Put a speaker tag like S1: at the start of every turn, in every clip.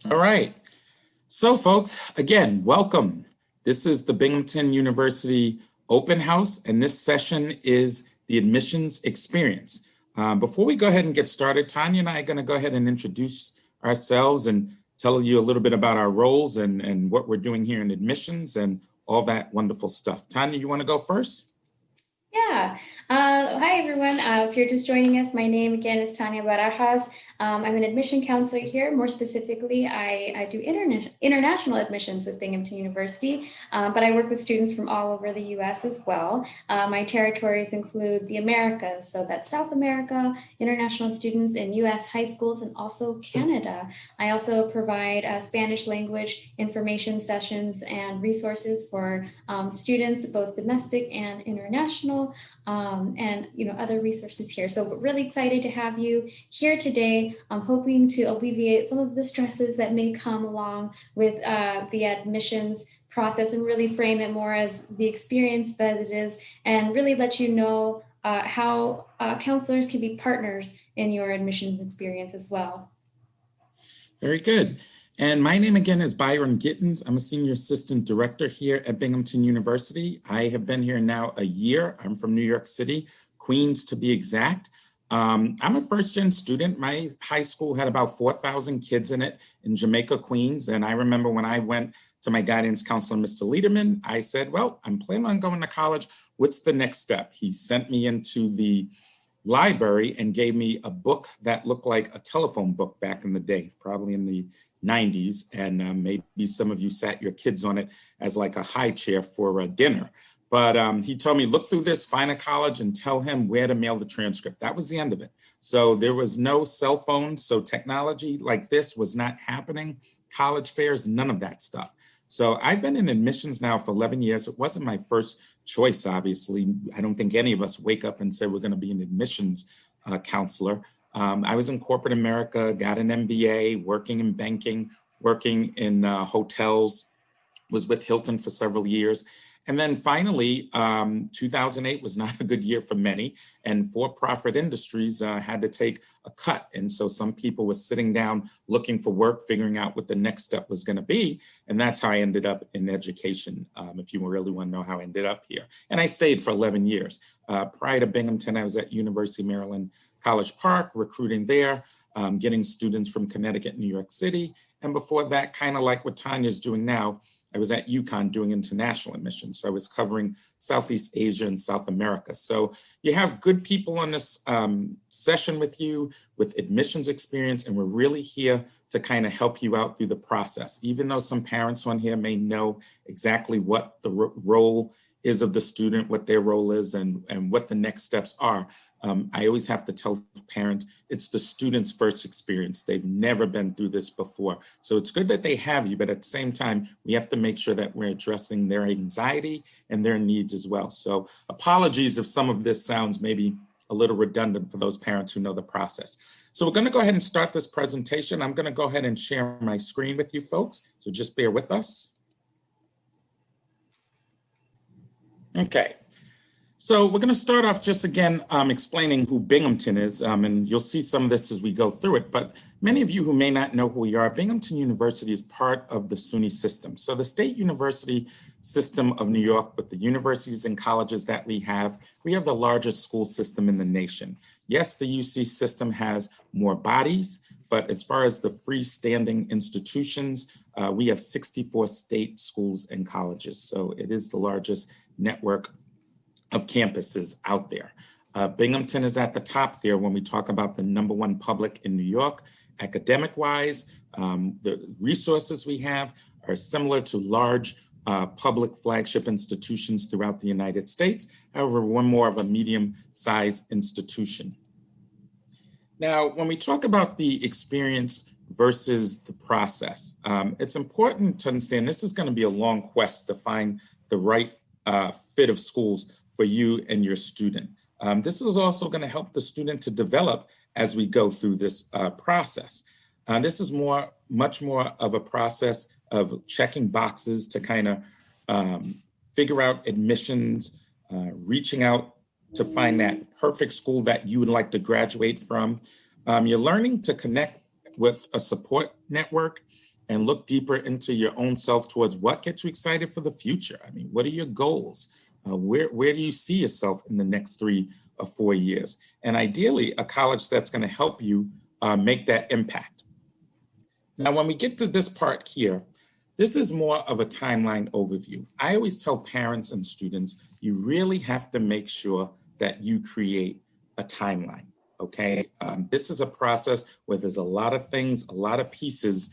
S1: All right. So, folks, again, welcome. This is the Binghamton University Open House, and this session is the admissions experience. Before we go ahead and get started, Tanya and I are going to go ahead and introduce ourselves and tell you a little bit about our roles and what we're doing here in admissions and all that wonderful stuff. Tanya, you want to go first?
S2: Yeah. Hi, everyone. If you're just joining us, my name again is Tanya Barajas. I'm an admission counselor here. More specifically, I do international admissions with Binghamton University, but I work with students from all over the U.S. as well. My territories include the Americas, so that's South America, international students in U.S. high schools, and also Canada. I also provide Spanish language information sessions and resources for students, both domestic and international, and other resources here. So we're really excited to have you here today. I'm hoping to alleviate some of the stresses that may come along with the admissions process and really frame it more as the experience that it is, and really let you know how counselors can be partners in your admissions experience as well.
S1: Very good. And my name again is Byron Gittens. I'm a senior assistant director here at Binghamton University. I have been here now a year. I'm from New York City, Queens to be exact. I'm a first-gen student. My high school had about 4,000 kids in it in Jamaica, Queens. And I remember when I went to my guidance counselor, Mr. Lederman, I said, well, I'm planning on going to college. What's the next step? He sent me into the library and gave me a book that looked like a telephone book back in the day, probably in the 90s. And maybe some of you sat your kids on it as like a high chair for a dinner. But he told me, look through this, find a college and tell him where to mail the transcript. That was the end of it. So there was no cell phones. So technology like this was not happening. College fairs, none of that stuff. So I've been in admissions now for 11 years. It wasn't my first choice, obviously. I don't think any of us wake up and say we're going to be an admissions counselor. I was in corporate America, got an MBA, working in banking, working in hotels, was with Hilton for several years. And then finally, 2008 was not a good year for many, and for-profit industries had to take a cut. And so some people were sitting down looking for work, figuring out what the next step was going to be. And that's how I ended up in education, if you really want to know how I ended up here. And I stayed for 11 years. Prior to Binghamton, I was at University of Maryland College Park, recruiting there, getting students from Connecticut, New York City. And before that, kind of like what Tanya's doing now, I was at UConn doing international admissions. So I was covering Southeast Asia and South America. So you have good people on this session with you with admissions experience, and we're really here to kind of help you out through the process. Even though some parents on here may know exactly what the role is of the student, what their role is, and what the next steps are. I always have to tell parents it's the student's first experience. They've never been through this before. So it's good that they have you, but at the same time, we have to make sure that we're addressing their anxiety and their needs as well. So apologies if some of this sounds maybe a little redundant for those parents who know the process. So we're going to go ahead and start this presentation. I'm going to go ahead and share my screen with you folks. So just bear with us. Okay. So we're going to start off just again explaining who Binghamton is, and you'll see some of this as we go through it. But many of you who may not know who we are, Binghamton University is part of the SUNY system. So the state university system of New York, with the universities and colleges that we have the largest school system in the nation. Yes, the UC system has more bodies, but as far as the freestanding institutions, we have 64 state schools and colleges. So it is the largest network of campuses out there. Binghamton is at the top there when we talk about the #1 public in New York. Academic-wise, the resources we have are similar to large public flagship institutions throughout the United States. However, we're more of a medium-sized institution. Now, when we talk about the experience versus the process, it's important to understand this is going to be a long quest to find the right fit of schools for you and your student. This is also going to help the student to develop as we go through this process. This is much more of a process of checking boxes to kind of figure out admissions, reaching out to find that perfect school that you would like to graduate from. You're learning to connect with a support network and look deeper into your own self towards what gets you excited for the future. I mean, what are your goals? Where do you see yourself in the next 3 or 4 years? And ideally, a college that's going to help you make that impact. Now, when we get to this part here, this is more of a timeline overview. I always tell parents and students, you really have to make sure that you create a timeline, okay? This is a process where there's a lot of things, a lot of pieces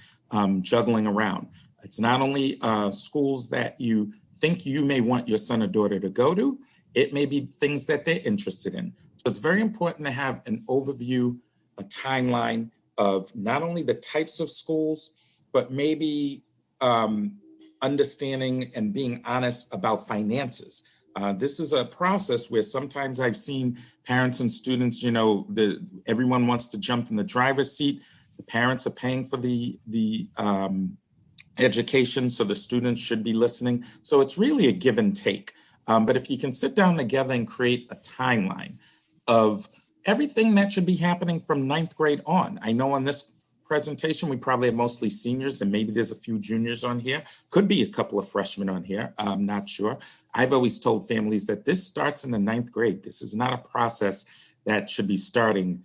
S1: juggling around. It's not only schools that you think you may want your son or daughter to go to, it may be things that they're interested in. So it's very important to have an overview, a timeline of not only the types of schools, but maybe understanding and being honest about finances. This is a process where sometimes I've seen parents and students, everyone wants to jump in the driver's seat. The parents are paying for the education, so the students should be listening. So it's really a give and take. But if you can sit down together and create a timeline of everything that should be happening from 9th grade on. I know on this presentation, we probably have mostly seniors and maybe there's a few juniors on here. Could be a couple of freshmen on here, I'm not sure. I've always told families that this starts in the 9th grade. This is not a process that should be starting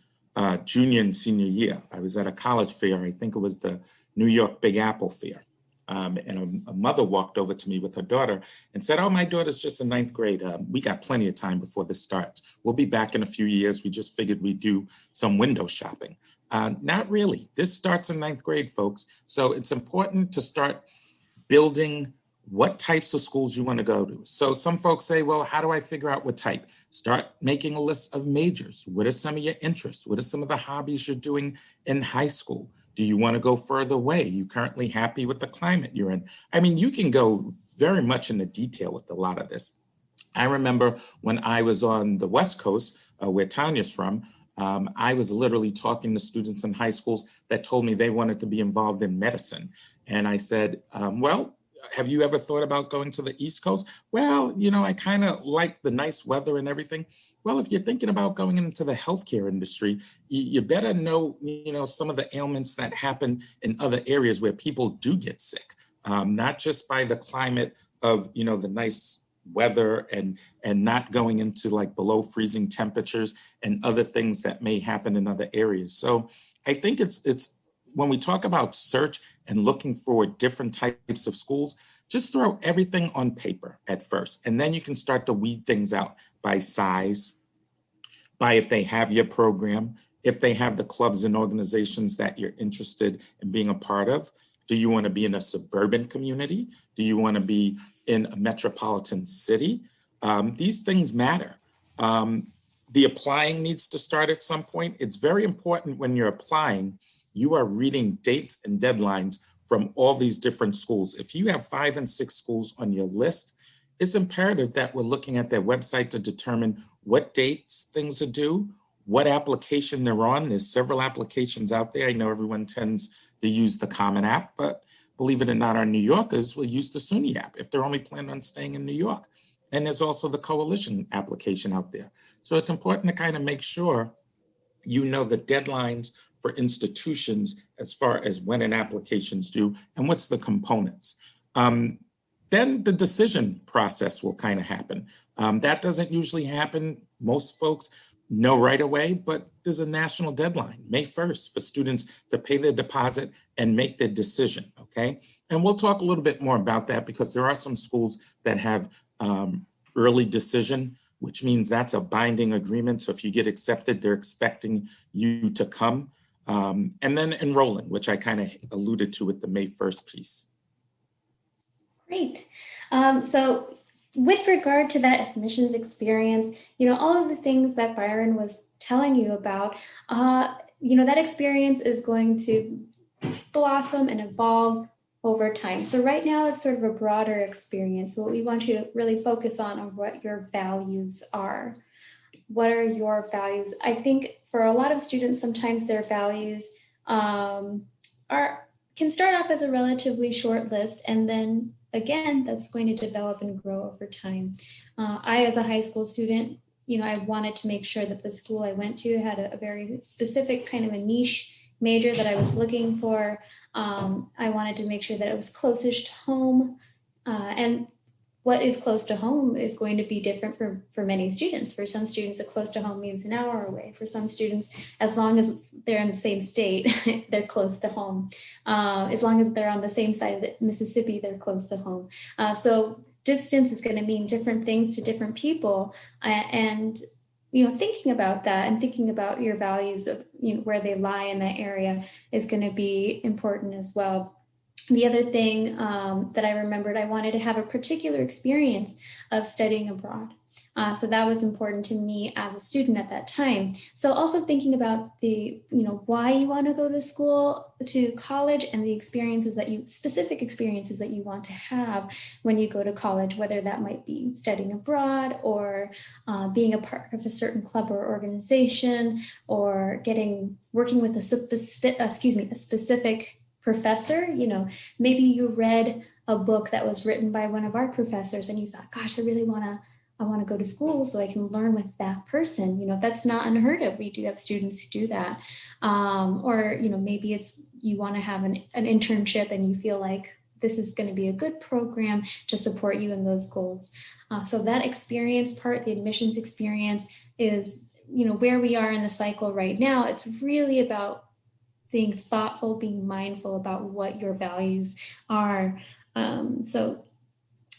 S1: junior and senior year. I was at a college fair, I think it was the New York Big Apple Fair. And a mother walked over to me with her daughter and said, oh, my daughter's just in 9th grade. We got plenty of time before this starts. We'll be back in a few years. We just figured we'd do some window shopping. Not really. This starts in 9th grade, folks. So it's important to start building what types of schools you want to go to. So some folks say, well, how do I figure out what type? Start making a list of majors. What are some of your interests? What are some of the hobbies you're doing in high school? Do you want to go further away? Are you currently happy with the climate you're in? I mean, you can go very much into detail with a lot of this. I remember when I was on the West Coast, where Tanya's from, I was literally talking to students in high schools that told me they wanted to be involved in medicine. And I said, well, have you ever thought about going to the East Coast? Well, I kind of like the nice weather and everything. Well, if you're thinking about going into the healthcare industry, you better know, some of the ailments that happen in other areas where people do get sick, not just by the climate of, the nice weather and not going into like below freezing temperatures and other things that may happen in other areas. So I think it's when we talk about search and looking for different types of schools, just throw everything on paper at first. And then you can start to weed things out by size, by if they have your program, if they have the clubs and organizations that you're interested in being a part of. Do you want to be in a suburban community? Do you want to be in a metropolitan city? These things matter. The applying needs to start at some point. It's very important when you're applying, you are reading dates and deadlines from all these different schools. If you have 5 and 6 schools on your list, it's imperative that we're looking at their website to determine what dates things are due, what application they're on. There's several applications out there. I know everyone tends to use the Common App, but believe it or not, our New Yorkers will use the SUNY app if they're only planning on staying in New York. And there's also the Coalition application out there. So it's important to kind of make sure you know the deadlines for institutions as far as when an application's due and what's the components. Then the decision process will kind of happen. That doesn't usually happen. Most folks know right away, but there's a national deadline, May 1st, for students to pay their deposit and make their decision, okay? And we'll talk a little bit more about that because there are some schools that have early decision, which means that's a binding agreement. So if you get accepted, they're expecting you to come. And then enrolling, which I kind of alluded to with the May 1st piece.
S2: Great. So with regard to that admissions experience, all of the things that Byron was telling you about, that experience is going to blossom and evolve over time. So right now it's sort of a broader experience. What we want you to really focus on are what your values are. What are your values? I think for a lot of students, sometimes their values can start off as a relatively short list, and then again, that's going to develop and grow over time. I, as a high school student, I wanted to make sure that the school I went to had a very specific kind of a niche major that I was looking for. I wanted to make sure that it was closest to home. And what is close to home is going to be different for many students. For some students, close to home means an hour away. For some students, as long as they're in the same state, they're close to home. As long as they're on the same side of the Mississippi, they're close to home. So distance is going to mean different things to different people. And thinking about that and thinking about your values of where they lie in that area is going to be important as well. The other thing that I remembered, I wanted to have a particular experience of studying abroad. So that was important to me as a student at that time. So also thinking about the, why you want to go to school, to college, and the specific experiences that you want to have when you go to college, whether that might be studying abroad or being a part of a certain club or organization, or working with a specific professor. Maybe you read a book that was written by one of our professors and you thought, gosh, I want to go to school so I can learn with that person. That's not unheard of. We do have students who do that. Or maybe it's you want to have an internship and you feel like this is going to be a good program to support you in those goals. So that experience part, the admissions experience, is where we are in the cycle right now. It's really about being thoughtful, being mindful about what your values are.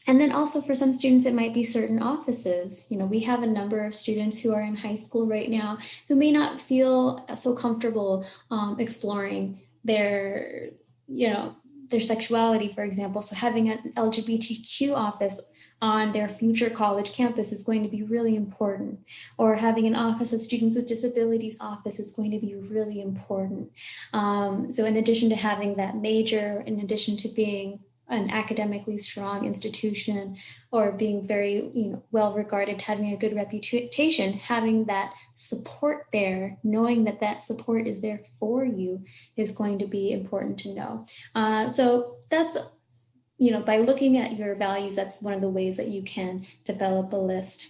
S2: And then also for some students, it might be certain offices. We have a number of students who are in high school right now who may not feel so comfortable exploring their sexuality, for example. So having an LGBTQ office on their future college campus is going to be really important. Or having an office of students with disabilities office is going to be really important. So in addition to having that major, in addition to being an academically strong institution or being very well regarded, having a good reputation, having that support there, knowing that support is there for you is going to be important to know. So that's by looking at your values, that's one of the ways that you can develop a list.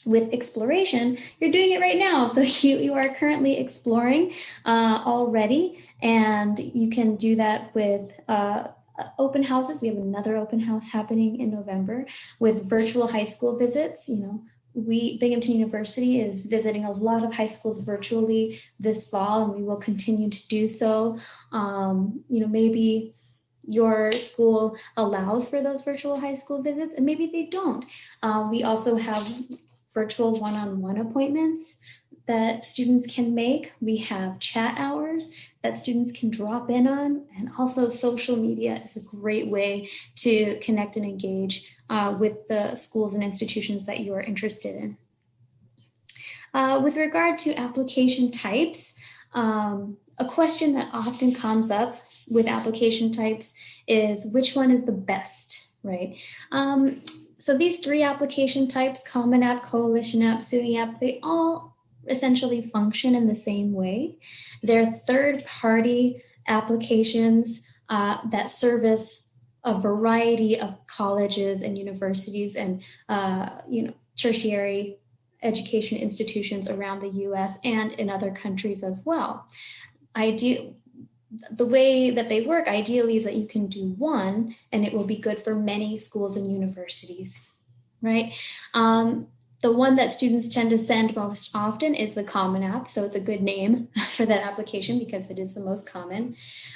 S2: With exploration, you're doing it right now. So you are currently exploring already, and you can do that with open houses. We have another open house happening in November with virtual high school visits. Binghamton University is visiting a lot of high schools virtually this fall, and we will continue to do so. Maybe your school allows for those virtual high school visits, and maybe they don't. We also have virtual one-on-one appointments that students can make. We have chat hours that students can drop in on, and also social media is a great way to connect and engage with the schools and institutions that you are interested in. With regard to application types, a question that often comes up with application types is which one is the best, right? So these three application types, Common App, Coalition App, SUNY App, they all essentially function in the same way. They're third-party applications that service a variety of colleges and universities and tertiary education institutions around the US and in other countries as well. The way that they work ideally is that you can do one and it will be good for many schools and universities, right? The one that students tend to send most often is the Common App. So it's a good name for that application because it is the most common.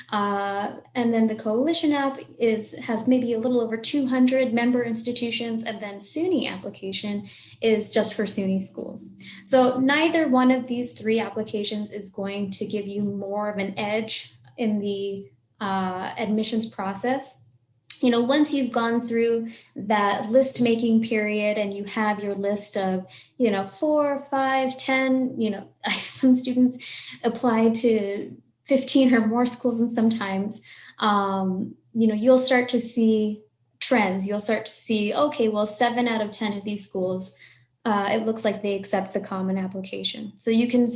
S2: And then the Coalition App has maybe a little over 200 member institutions, and then SUNY application is just for SUNY schools. So neither one of these three applications is going to give you more of an edge in the admissions process. Once you've gone through that list making period and you have your list of, 4, 5, 10, some students apply to 15 or more schools, and sometimes, you'll start to see trends. You'll start to see, okay, well, 7 out of 10 of these schools, it looks like they accept the Common application. So you can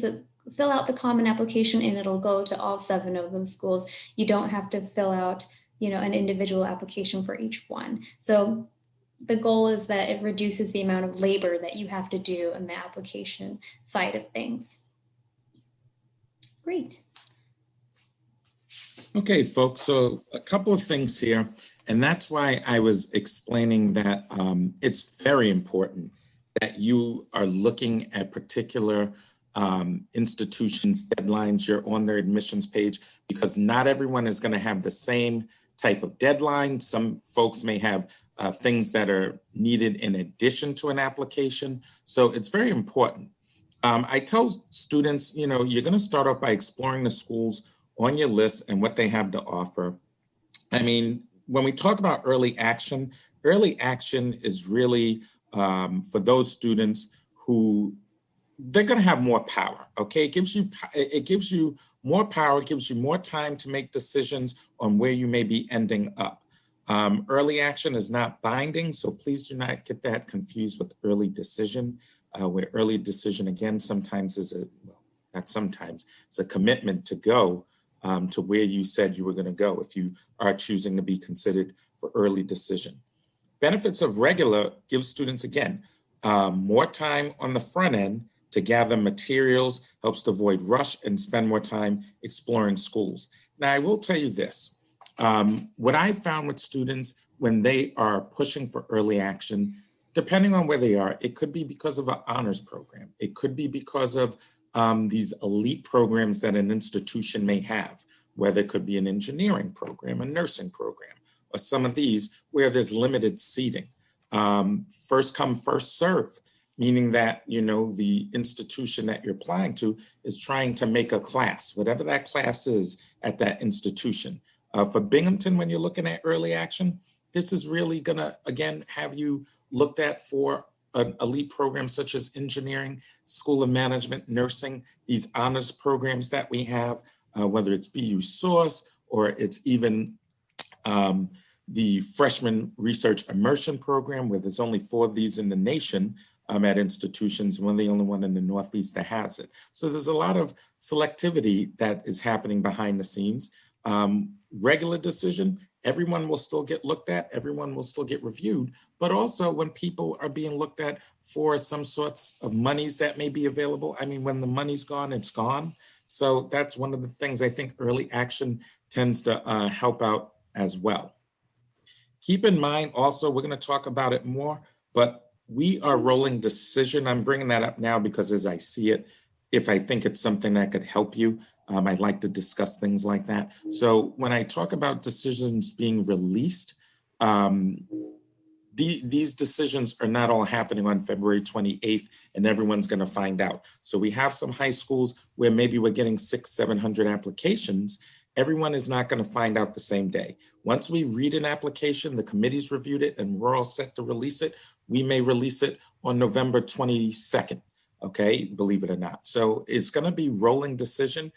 S2: fill out the Common application and it'll go to all 7 of those schools. You don't have to fill out an individual application for each one. So the goal is that it reduces the amount of labor that you have to do in the application side of things. Great.
S1: Okay, folks, so a couple of things here, and that's why I was explaining that it's very important that you are looking at particular institutions' deadlines. You're on their admissions page because not everyone is going to have the same type of deadline. Some folks may have things that are needed in addition to an application. So it's very important. I tell students, you're going to start off by exploring the schools on your list and what they have to offer. I mean, when we talk about early action is really for those students who they're going to have more power. Okay, it gives you more power. It gives you more time to make decisions on where you may be ending up. Early action is not binding, so please do not get that confused with early decision. Where early decision again sometimes is not sometimes it's a commitment to go to where you said you were going to go if you are choosing to be considered for early decision. Benefits of regular gives students, again, more time on the front end to gather materials, helps to avoid rush and spend more time exploring schools. Now, I will tell you this. What I found with students when they are pushing for early action, depending on where they are, it could be because of an honors program. It could be because of these elite programs that an institution may have, whether it could be an engineering program, a nursing program, or some of these where there's limited seating. First come, first serve, meaning that, the institution that you're applying to is trying to make a class, whatever that class is at that institution. For Binghamton, when you're looking at early action, this is really gonna, again, have you looked at for an elite program such as engineering, school of management, nursing, these honors programs that we have, whether it's BU Source or it's even the freshman research immersion program, where there's only 4 of these in the nation at institutions, we're the only one in the Northeast that has it. So there's a lot of selectivity that is happening behind the scenes. Regular decision, everyone will still get looked at, everyone will still get reviewed, but also when people are being looked at for some sorts of monies that may be available, I mean, when the money's gone, it's gone. So that's one of the things I think early action tends to help out as well. Keep in mind also, we're going to talk about it more, but we are rolling decision. I'm bringing that up now because as I see it, if I think it's something that could help you, I'd like to discuss things like that. So when I talk about decisions being released, these decisions are not all happening on February 28th and everyone's going to find out. So we have some high schools where maybe we're getting 600-700 applications. Everyone is not going to find out the same day. Once we read an application, the committee's reviewed it and we're all set to release it, we may release it on November 22nd. Okay, believe it or not. So it's going to be rolling decision.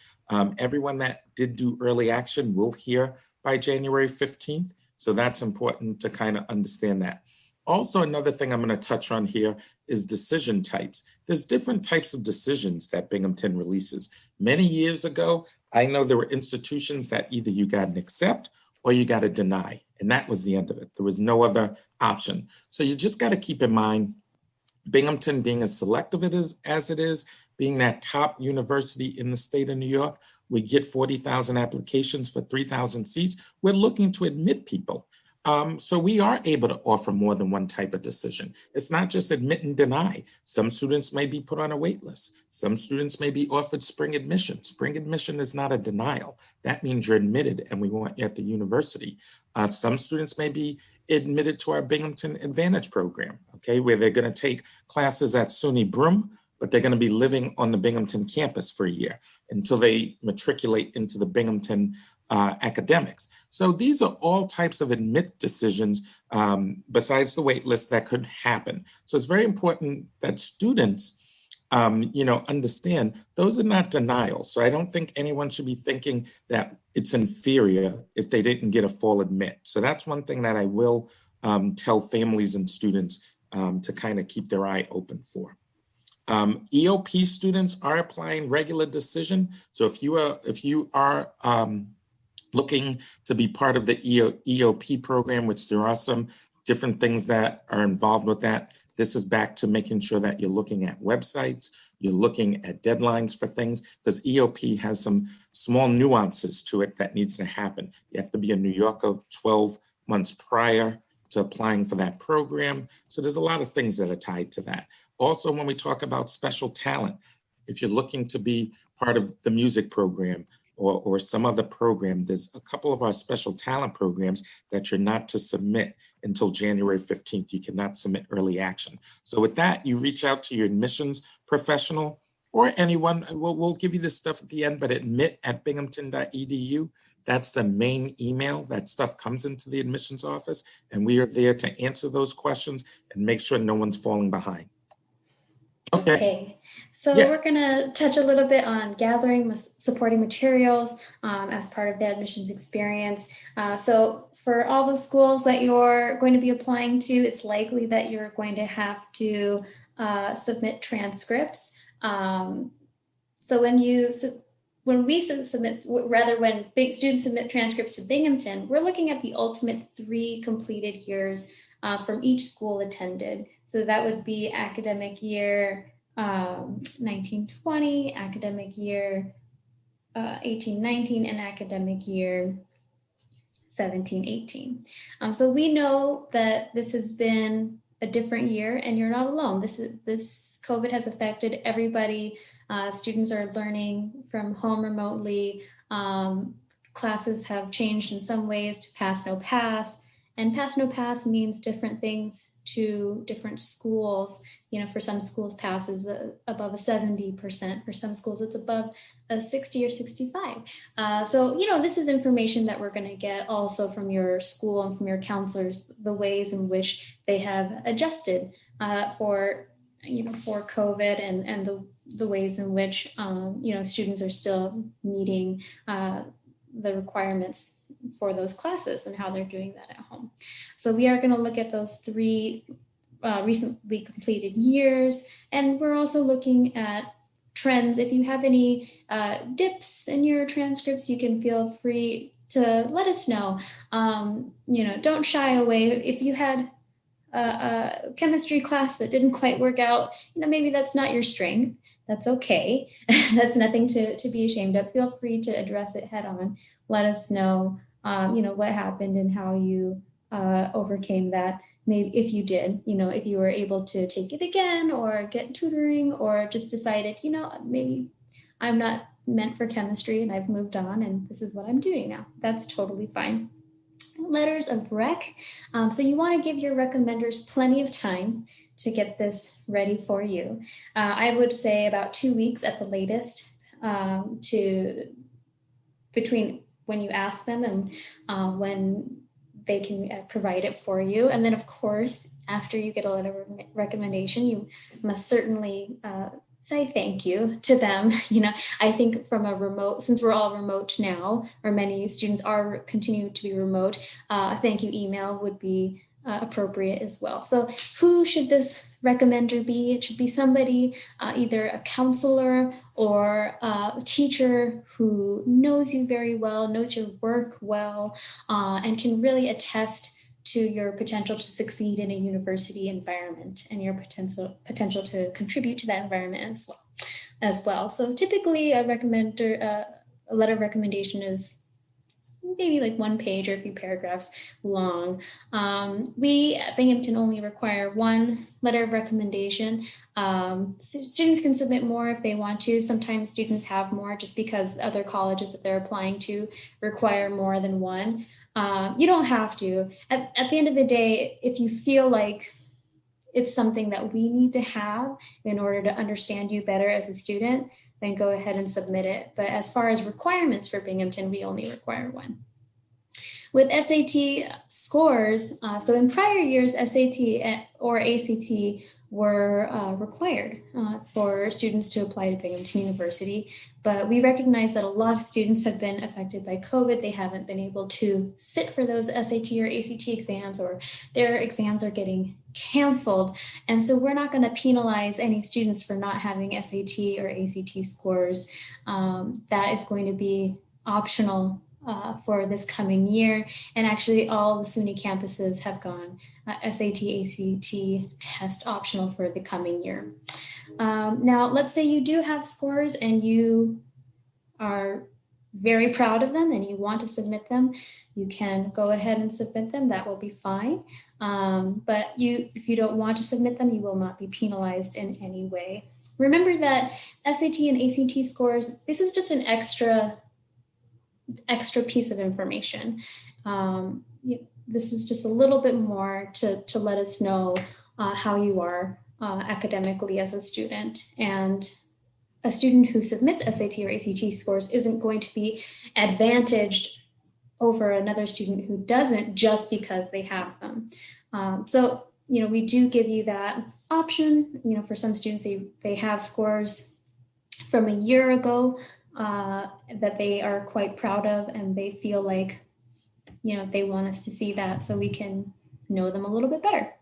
S1: Everyone that did do early action will hear by January 15th. So that's important to kind of understand that. Also, another thing I'm going to touch on here is decision types. There's different types of decisions that Binghamton releases. Many years ago, I know there were institutions that either you got an accept or you got to deny, and that was the end of it. There was no other option. So you just got to keep in mind, Binghamton being as selective as it is, being that top university in the state of New York, we get 40,000 applications for 3,000 seats. We're looking to admit people. So we are able to offer more than one type of decision. It's not just admit and deny. Some students may be put on a wait list. Some students may be offered spring admission. Spring admission is not a denial. That means you're admitted and we want you at the university. Some students may be admitted to our Binghamton Advantage program, okay, where they're going to take classes at SUNY Broome, but they're going to be living on the Binghamton campus for a year until they matriculate into the Binghamton academics. So these are all types of admit decisions besides the wait list that could happen. So it's very important that students understand those are not denials. So I don't think anyone should be thinking that it's inferior if they didn't get a full admit. So that's one thing that I will tell families and students to kind of keep their eye open for. EOP students are applying regular decision. So if you are looking to be part of the EOP program, which there are some different things that are involved with that, This is back to making sure that you're looking at websites, you're looking at deadlines for things, because EOP has some small nuances to it that needs to happen. You have to be a New Yorker 12 months prior to applying for that program. So there's a lot of things that are tied to that. Also, when we talk about special talent, if you're looking to be part of the music program or some other program, there's a couple of our special talent programs that you're not to submit until January 15th. You cannot submit early action. So with that, you reach out to your admissions professional or anyone. We'll give you this stuff at the end, but admit@binghamton.edu. That's the main email. That stuff comes into the admissions office, and we are there to answer those questions and make sure no one's falling behind.
S2: Okay, so
S1: Yeah.
S2: we're going to touch a little bit on gathering supporting materials as part of the admissions experience. So for all the schools that you're going to be applying to, it's likely that you're going to have to submit transcripts. So when big students submit transcripts to Binghamton, we're looking at the ultimate 3 completed years from each school attended. So that would be academic year 1920, academic year 1819, and academic year 1718. So we know that this has been a different year, and you're not alone. This COVID has affected everybody. Students are learning from home remotely. Classes have changed in some ways to pass no pass, and pass no pass means different things to different schools. You know, for some schools, pass is above a 70%. For some schools, it's above a 60 or 65. So, you know, this is information that we're going to get also from your school and from your counselors, the ways in which they have adjusted for COVID and the ways in which, students are still meeting the requirements for those classes and how they're doing that at home. So we are going to look at those 3 recently completed years, and we're also looking at trends. If you have any dips in your transcripts, you can feel free to let us know. Don't shy away. If you had a chemistry class that didn't quite work out, maybe that's not your strength. That's okay. That's nothing to be ashamed of. Feel free to address it head on. Let us know, what happened and how you overcame that. Maybe if you did, if you were able to take it again or get tutoring, or just decided, maybe I'm not meant for chemistry and I've moved on and this is what I'm doing now. That's totally fine. Letters of rec. So you want to give your recommenders plenty of time to get this ready for you. I would say about 2 weeks at the latest between when you ask them and when they can provide it for you. And then, of course, after you get a letter of recommendation, you must certainly say thank you to them. I think from a remote, since we're all remote now, or many students are continuing to be remote, a thank you email would be appropriate as well. So who should this recommender be? It should be somebody, either a counselor or a teacher who knows you very well, knows your work well, and can really attest to your potential to succeed in a university environment and your potential to contribute to that environment as well. So typically a letter of recommendation is maybe like 1 page or a few paragraphs long. We at Binghamton only require 1 letter of recommendation. Students can submit more if they want to. Sometimes students have more just because other colleges that they're applying to require more than 1. You don't have to. At the end of the day, if you feel like it's something that we need to have in order to understand you better as a student, then go ahead and submit it. But as far as requirements for Binghamton, we only require 1. With SAT scores, so in prior years, SAT or ACT were required for students to apply to Binghamton University. But we recognize that a lot of students have been affected by COVID. They haven't been able to sit for those SAT or ACT exams, or their exams are getting canceled. And so we're not going to penalize any students for not having SAT or ACT scores. That is going to be optional for this coming year. And actually all the SUNY campuses have gone SAT, ACT test optional for the coming year. Now, let's say you do have scores and you are very proud of them and you want to submit them, you can go ahead and submit them. That will be fine. But if you don't want to submit them, you will not be penalized in any way. Remember that SAT and ACT scores, this is just an extra piece of information. This is just a little bit more to let us know how you are academically as a student. And a student who submits SAT or ACT scores isn't going to be advantaged over another student who doesn't just because they have them. So, we do give you that option. For some students, they have scores from a year ago that they are quite proud of, and they feel like, they want us to see that so we can know them a little bit better.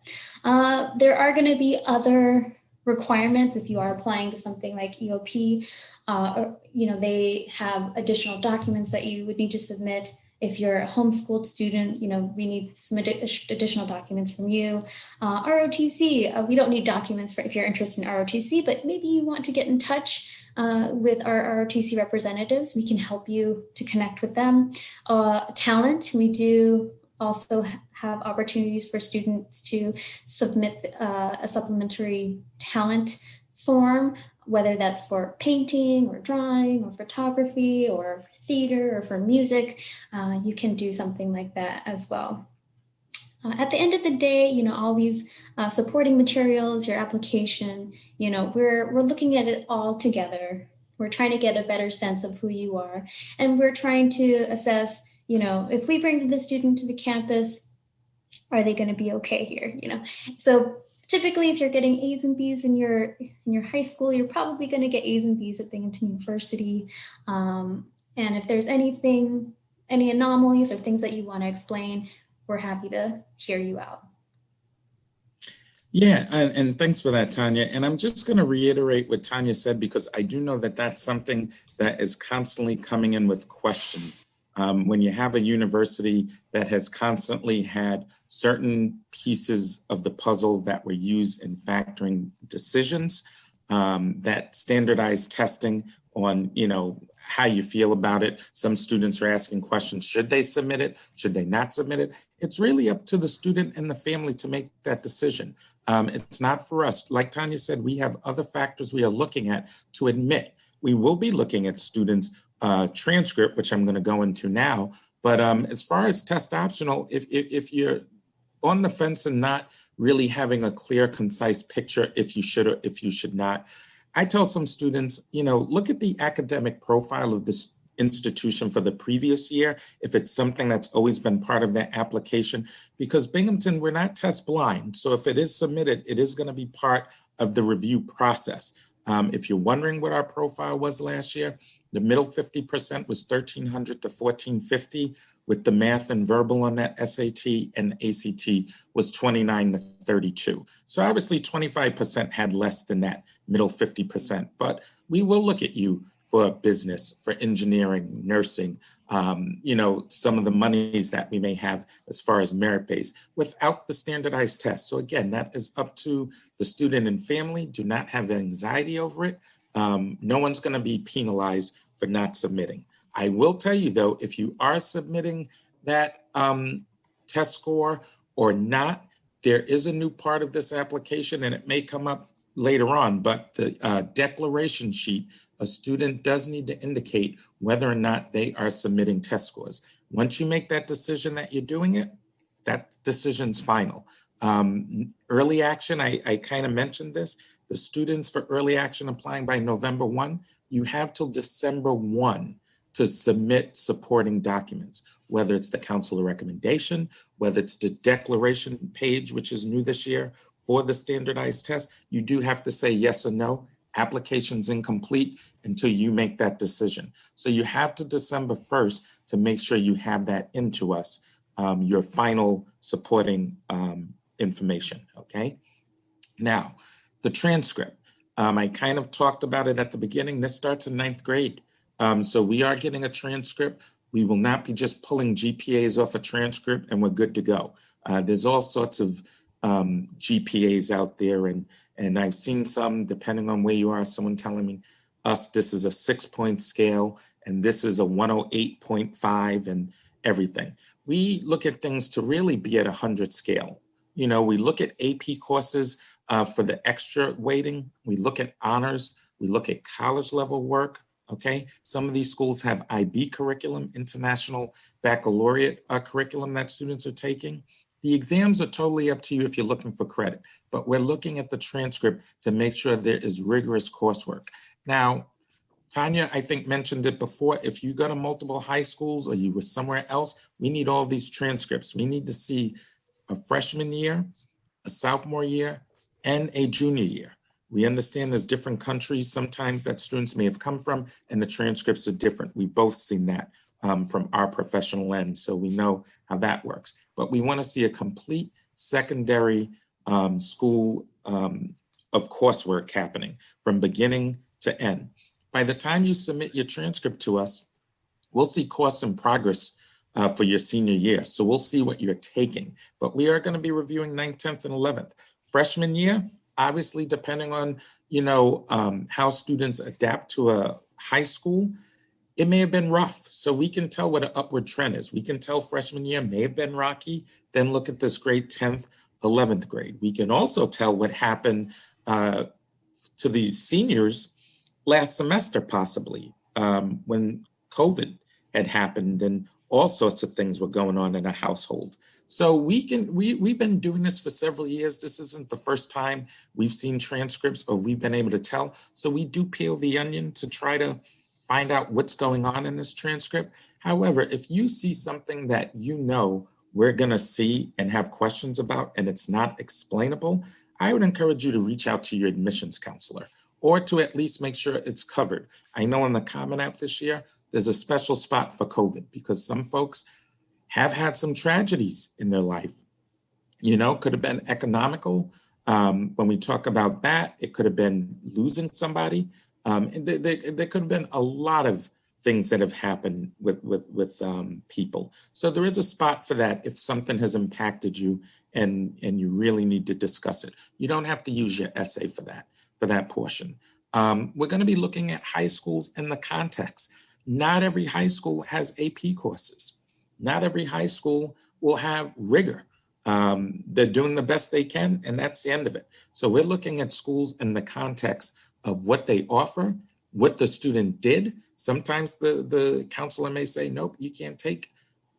S2: There are going to be other requirements if you are applying to something like EOP, or, they have additional documents that you would need to submit. If you're a homeschooled student, we need some additional documents from you. ROTC, we don't need documents for if you're interested in ROTC, but maybe you want to get in touch with our ROTC representatives. We can help you to connect with them. Talent, we do also have opportunities for students to submit a supplementary talent form, whether that's for painting or drawing or photography or theater or for music. You can do something like that as well. At the end of the day, all these supporting materials, your application, we're looking at it all together. We're trying to get a better sense of who you are, and we're trying to assess, if we bring the student to the campus, are they going to be okay here? So typically, if you're getting A's and B's in your high school, you're probably going to get A's and B's at Binghamton University. And if there's any anomalies or things that you want to explain, we're happy to hear you out.
S1: Yeah, and thanks for that, Tanya. And I'm just going to reiterate what Tanya said, because I do know that that's something that is constantly coming in with questions. When you have a university that has constantly had certain pieces of the puzzle that were used in factoring decisions, that standardized testing on, how you feel about it. Some students are asking questions, should they submit it? Should they not submit it? It's really up to the student and the family to make that decision. It's not for us. Like Tanya said, we have other factors we are looking at to admit. We will be looking at students' transcript, which I'm going to go into now. But as far as test optional, if you're on the fence and not really having a clear, concise picture if you should or if you should not, I tell some students, look at the academic profile of this institution for the previous year, if it's something that's always been part of their application, because Binghamton, we're not test blind. So if it is submitted, it is going to be part of the review process. If you're wondering what our profile was last year, the middle 50% was 1,300 to 1,450, with the math and verbal on that SAT, and ACT was 29 to 32. So obviously 25% had less than that middle 50%, but we will look at you for business, for engineering, nursing, some of the monies that we may have as far as merit-based without the standardized test. So again, that is up to the student and family. Do not have anxiety over it. No one's going to be penalized for not submitting. I will tell you though, if you are submitting that test score or not, there is a new part of this application, and it may come up later on, but the declaration sheet, a student does need to indicate whether or not they are submitting test scores. Once you make that decision that you're doing it, that decision's final. Early action, I kind of mentioned this. The students for early action applying by November 1, you have till December 1 to submit supporting documents, whether it's the counselor recommendation, whether it's the declaration page, which is new this year for the standardized test. You do have to say yes or no. Application's incomplete until you make that decision. So you have to December 1st to make sure you have that into us, your final supporting information, okay? Now, the transcript. I kind of talked about it at the beginning. This starts in 9th grade. So we are getting a transcript We will not be just pulling GPAs off a transcript and we're good to go. There's all sorts of GPAs out there, and I've seen some, depending on where you are, someone telling me this is a 6-point scale and this is a 108.5 and everything. We look at things to really be at 100 scale. You know, we look at AP courses for the extra weighting. We look at honors. We look at college level work. Okay, some of these schools have IB curriculum, international baccalaureate curriculum that students are taking. The exams are totally up to you if you're looking for credit, but we're looking at the transcript to make sure there is rigorous coursework. Now, Tanya, I think mentioned it before, if you go to multiple high schools or you were somewhere else, we need all these transcripts. We need to see a freshman year, a sophomore year, and a junior year. We understand there's different countries sometimes that students may have come from, and the transcripts are different. We've both seen that from our professional lens, so we know how that works. But we want to see a complete secondary school of coursework happening from beginning to end. By the time you submit your transcript to us, we'll see course and progress for your senior year. So we'll see what you're taking, but we are going to be reviewing 9th, 10th, and 11th. Freshman year, obviously, depending on, how students adapt to a high school, it may have been rough. So we can tell what an upward trend is. We can tell freshman year may have been rocky. Then look at this grade, 10th, 11th grade. We can also tell what happened to these seniors last semester, possibly, when COVID had happened and all sorts of things were going on in a household. So we've been doing this for several years. This isn't the first time we've seen transcripts or we've been able to tell. So we do peel the onion to try to find out what's going on in this transcript. However, if you see something that we're gonna see and have questions about and it's not explainable, I would encourage you to reach out to your admissions counselor or to at least make sure it's covered. I know in the Common App this year, there's a special spot for COVID because some folks have had some tragedies in their life. Could have been economical. When we talk about that, it could have been losing somebody. And there could have been a lot of things that have happened with people. So there is a spot for that if something has impacted you and you really need to discuss it. You don't have to use your essay for that portion. We're going to be looking at high schools in the context. Not every high school has AP courses. Not every high school will have rigor. They're doing the best they can, and that's the end of it. So we're looking at schools in the context of what they offer, what the student did. Sometimes the counselor may say, nope, you can't take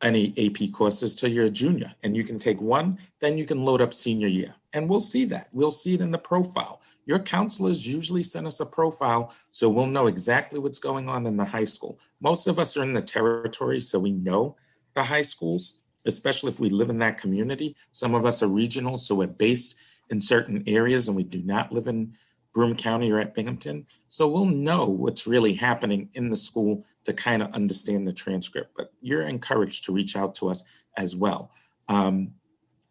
S1: any AP courses till you're a junior, and you can take one, then you can load up senior year. And we'll see that. We'll see it in the profile. Your counselors usually send us a profile, so we'll know exactly what's going on in the high school. Most of us are in the territory, so we know the high schools, especially if we live in that community. Some of us are regional, so we're based in certain areas, and we do not live in Broome County or at Binghamton. So we'll know what's really happening in the school to kind of understand the transcript, but you're encouraged to reach out to us as well.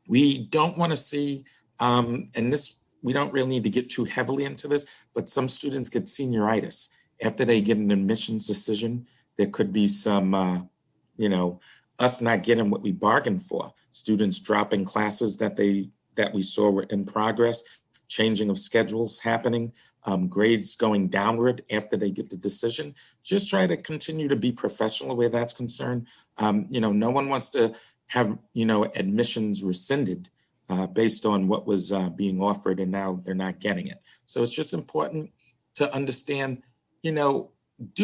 S1: We don't want to see, we don't really need to get too heavily into this, but some students get senioritis. After they get an admissions decision, there could be some, us not getting what we bargained for. Students dropping classes that we saw were in progress, changing of schedules happening, grades going downward after they get the decision. Just try to continue to be professional where that's concerned. No one wants to have, admissions rescinded based on what was being offered and now they're not getting it. So it's just important to understand, do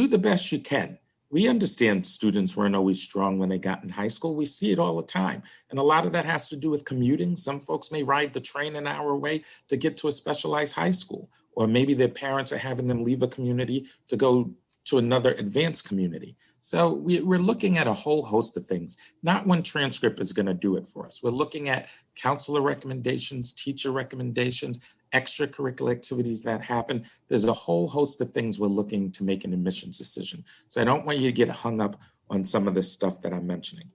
S1: the best you can. We understand students weren't always strong when they got in high school. We see it all the time. And a lot of that has to do with commuting. Some folks may ride the train an hour away to get to a specialized high school, or maybe their parents are having them leave a community to go to another advanced community. So we're looking at a whole host of things. Not one transcript is going to do it for us. We're looking at counselor recommendations, teacher recommendations, extracurricular activities that happen. There's a whole host of things we're looking to make an admissions decision. So I don't want you to get hung up on some of this stuff that I'm mentioning.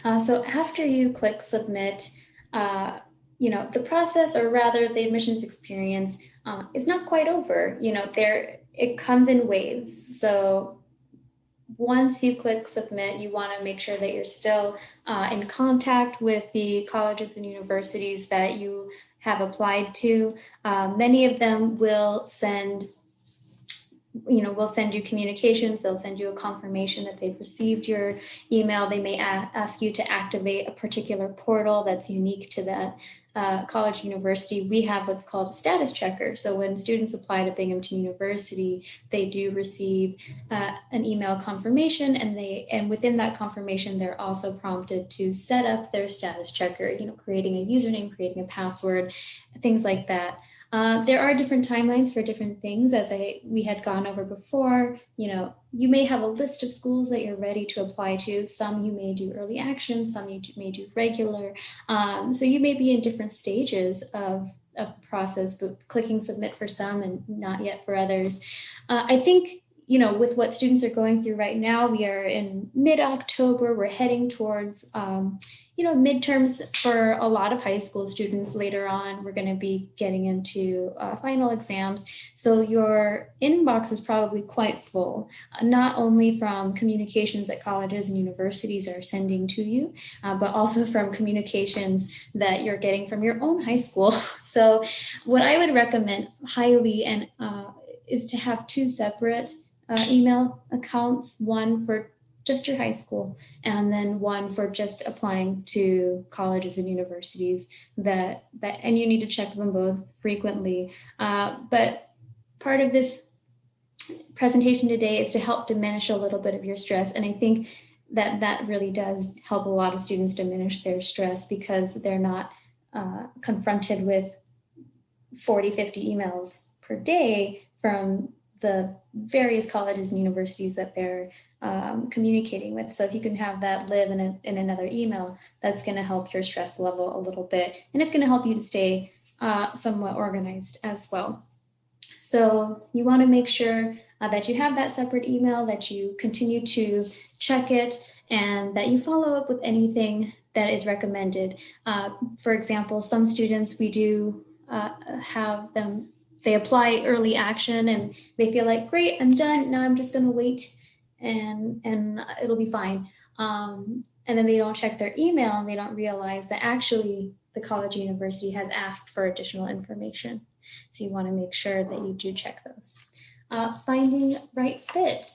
S2: So after you click submit, the process, or rather the admissions experience, is not quite over. It comes in waves. So once you click submit, you want to make sure that you're still in contact with the colleges and universities that you have applied to. Many of them will send we'll send you communications. They'll send you a confirmation that they've received your email. They may ask you to activate a particular portal that's unique to that college university. We have what's called a status checker. So when students apply to Binghamton University, they do receive an email confirmation, and within that confirmation, they're also prompted to set up their status checker, creating a username, creating a password, things like that. There are different timelines for different things, as we had gone over before. You may have a list of schools that you're ready to apply to. Some you may do early action, some you may do regular. So you may be in different stages of the process, but clicking submit for some and not yet for others. I think, with what students are going through right now, we are in mid-October. We're heading towards midterms for a lot of high school students. Later on, we're going to be getting into final exams. So your inbox is probably quite full, not only from communications that colleges and universities are sending to you, but also from communications that you're getting from your own high school. So what I would recommend highly is to have two separate email accounts, one for just your high school, and then one for just applying to colleges and universities and you need to check them both frequently. But part of this presentation today is to help diminish a little bit of your stress. And I think that really does help a lot of students diminish their stress, because they're not confronted with 40, 50 emails per day from the various colleges and universities that they're communicating with. So if you can have that live in another email, that's going to help your stress level a little bit, and it's going to help you to stay somewhat organized as well. So you want to make sure that you have that separate email, that you continue to check it, and that you follow up with anything that is recommended. For example, some students, we do have them, they apply early action and they feel like, great, I'm done. Now I'm just going to wait and it'll be fine. And then they don't check their email and they don't realize that actually the college or university has asked for additional information. So you want to make sure that you do check those. Finding right fit.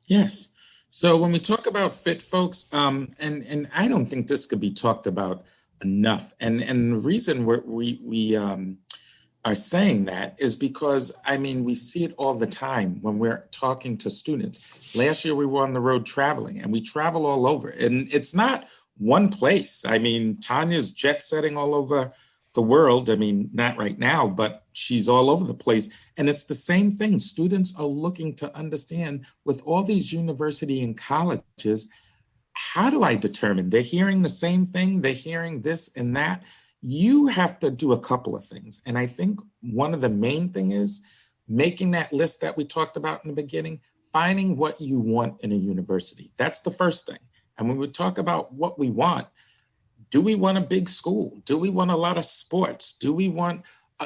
S1: Yes. So when we talk about fit, folks, and I don't think this could be talked about enough. And the reason we are saying that is because, we see it all the time when we're talking to students. Last year we were on the road traveling, and we travel all over, and it's not one place. Tanya's jet setting all over the world. Not right now, but she's all over the place. And it's the same thing. Students are looking to understand, with all these university and colleges, how do I determine? They're hearing the same thing. They're hearing this and that. You have to do a couple of things. And I think one of the main thing is making that list that we talked about in the beginning, finding what you want in a university. That's the first thing. And when we talk about what we want, do we want a big school? Do we want a lot of sports? Do we want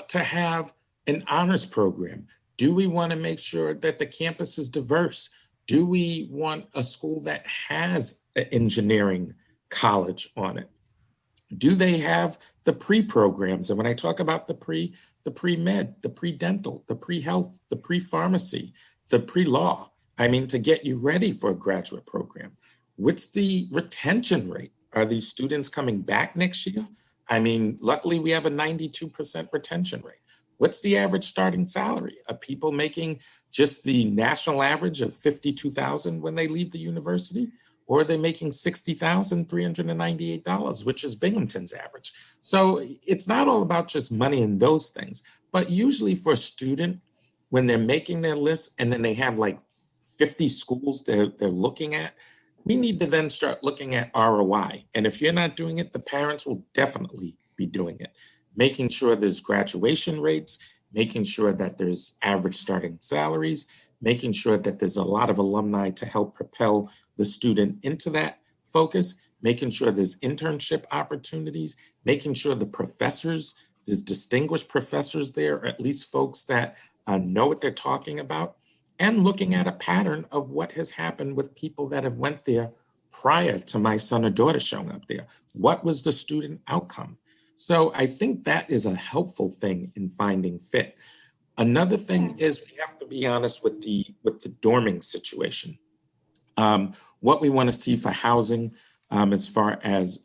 S1: to have an honors program? Do we want to make sure that the campus is diverse? Do we want a school that has an engineering college on it? Do they have the pre-programs? And when I talk about the pre-med, the pre-dental, the pre-health, the pre-pharmacy, the pre-law, to get you ready for a graduate program. What's the retention rate? Are these students coming back next year? Luckily we have a 92% retention rate. What's the average starting salary? Are people making just the national average of $52,000 when they leave the university? Or are they making $60,398, which is Binghamton's average? So it's not all about just money and those things, but usually for a student, when they're making their list and then they have like 50 schools they're looking at, we need to then start looking at ROI. And if you're not doing it, the parents will definitely be doing it. Making sure there's graduation rates, making sure that there's average starting salaries, making sure that there's a lot of alumni to help propel the student into that focus, making sure there's internship opportunities, making sure the professors, there's distinguished professors there, or at least folks that know what they're talking about. and looking at a pattern of what has happened with people that have went there prior to my son or daughter showing up there. What was the student outcome? So I think that is a helpful thing in finding fit. Another thing is we have to be honest with the dorming situation. What we want to see for housing, as far as